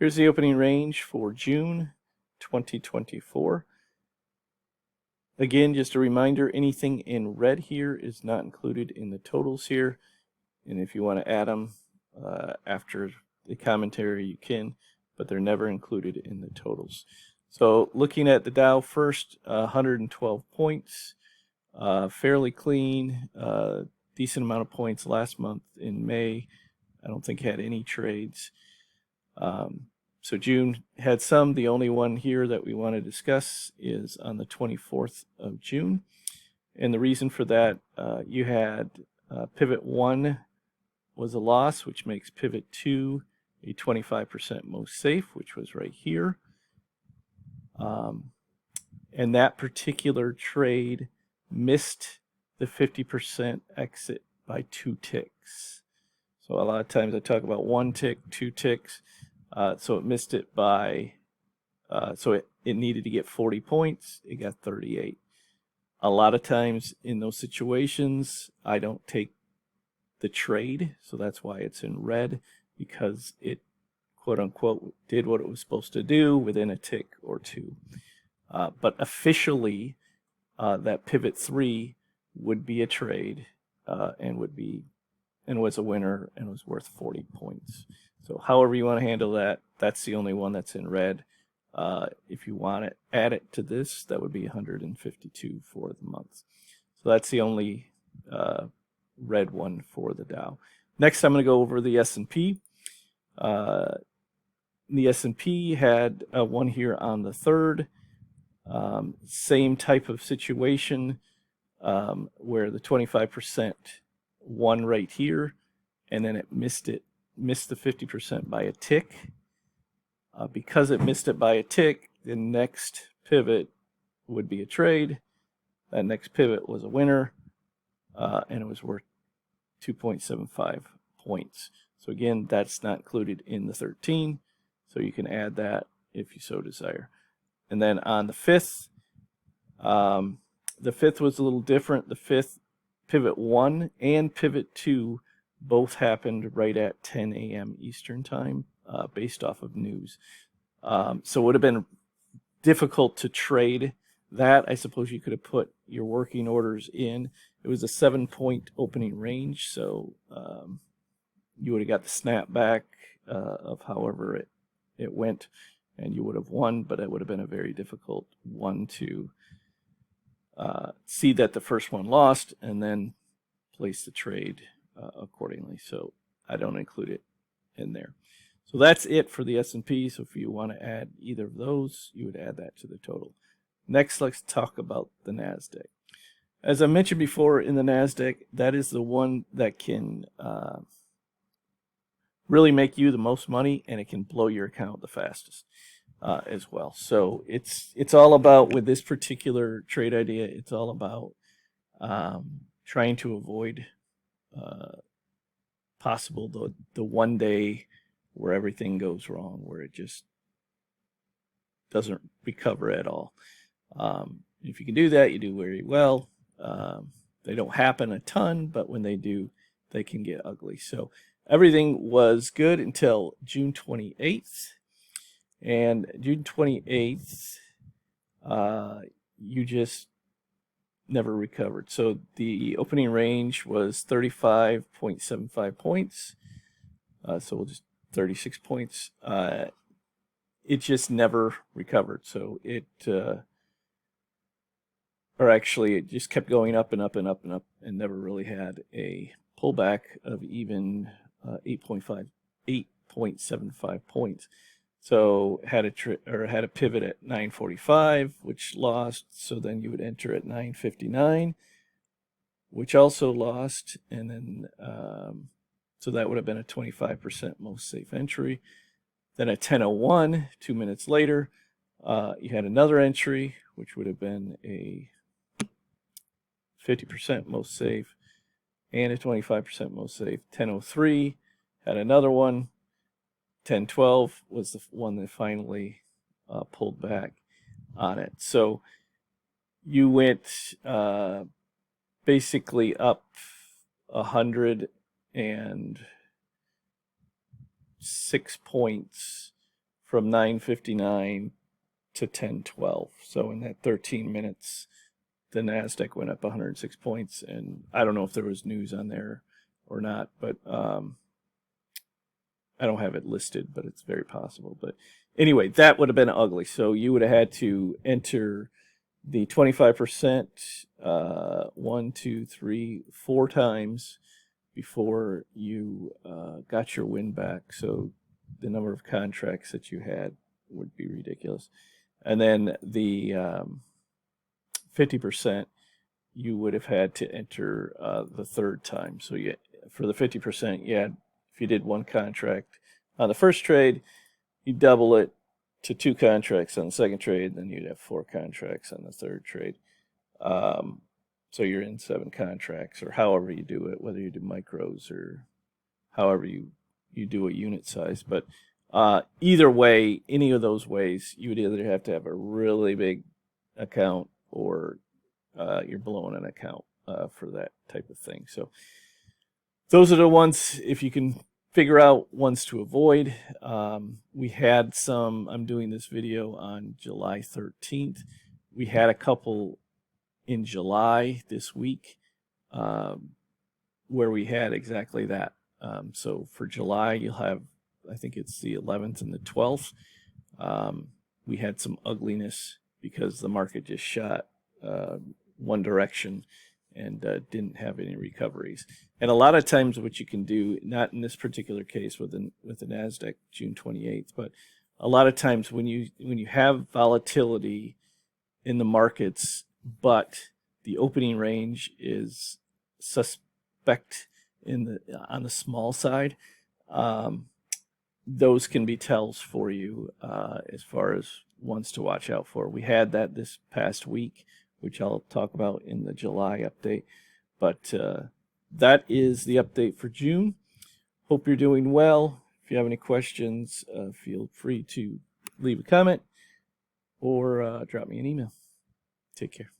Here's the opening range for June 2024. Again, just a reminder, anything in red here is not included in the totals here. And if you want to add them after the commentary, you can, but they're never included in the totals. So looking at the Dow first, 112 points, fairly clean, decent amount of points last month in May. I don't think had any trades. So June had some. The only one here that we want to discuss is on the 24th of June. And the reason for that, you had pivot 1 was a loss, which makes pivot 2 a 25% most safe, which was right here. And that particular trade missed the 50% exit by 2 ticks. So a lot of times I talk about 1 tick, 2 ticks. So it missed it by, so it needed to get 40 points. It got 38. A lot of times in those situations, I don't take the trade. So that's why it's in red, because it, quote unquote, did what it was supposed to do within a tick or 2. But officially, that pivot 3 would be a trade and was a winner and was worth 40 points. So however you want to handle that, that's the only one that's in red. If you want to add it to this, that would be 152 for the month. So that's the only red one for the Dow. Next, I'm going to go over the S&P. The S&P had one here on the 3rd. Same type of situation where the 25% won right here, and then it missed the 50% by a tick. Because it missed it by a tick, the next pivot would be a trade. That next pivot was a winner, and it was worth 2.75 points. So again, that's not included in the 13, so you can add that if you so desire. And then on the 5th, the 5th was a little different. The 5th, pivot 1 and pivot 2 both happened right at 10 a.m. Eastern time, based off of news. So it would have been difficult to trade that. I suppose you could have put your working orders in. It was a 7-point opening range, so you would have got the snapback of however it went, and you would have won, but it would have been a very difficult one to see that the first one lost and then place the trade accordingly. So I don't include it in there. So that's it for the S&P. So if you want to add either of those, you would add that to the total. Next, let's talk about the NASDAQ. As I mentioned before, in the NASDAQ, that is the one that can really make you the most money, and it can blow your account the fastest as well. So it's all about, with this particular trade idea, it's all about trying to avoid possible the one day where everything goes wrong, where it just doesn't recover at all. If you can do that, you do very well. They don't happen a ton, but when they do, they can get ugly. So everything was good until June 28th. And June 28th, you just never recovered. So the opening range was 35.75 points. So we'll just 36 points. It just never recovered. So it just kept going up and up and up and up, and never really had a pullback of even 8.75 points. So had a pivot at 945, which lost. So then you would enter at 959, which also lost, and then so that would have been a 25% most safe entry. Then at 10:01, 2 minutes later, you had another entry, which would have been a 50% most safe and a 25% most safe. 10:03 had another one. 10:12 was the one that finally pulled back on it. So you went basically up 106 points from 9:59 to 10:12. So in that 13 minutes, the Nasdaq went up 106 points, and I don't know if there was news on there or not, but I don't have it listed, but it's very possible. But anyway, that would have been ugly. So you would have had to enter the 25%, 1, 2, 3, 4 times before you got your win back. So the number of contracts that you had would be ridiculous. And then the 50%, you would have had to enter the third time. So for the 50%, if you did one contract on the first trade, you double it to 2 contracts on the second trade, then you'd have 4 contracts on the third trade. So you're in 7 contracts, or however you do it, whether you do micros or however you do a unit size. But either way, any of those ways, you would either have to have a really big account or you're blowing an account for that type of thing. So those are the ones, if you can figure out ones to avoid. We had some, I'm doing this video on July 13th. We had a couple in July this week where we had exactly that. So for July, you'll have, I think it's the 11th and the 12th. We had some ugliness because the market just shot one direction and didn't have any recoveries. And a lot of times what you can do, not in this particular case with the NASDAQ June 28th, but a lot of times when you have volatility in the markets, but the opening range is suspect on the small side, those can be tells for you as far as ones to watch out for. We had that this past week, which I'll talk about in the July update. But that is the update for June. Hope you're doing well. If you have any questions, feel free to leave a comment or drop me an email. Take care.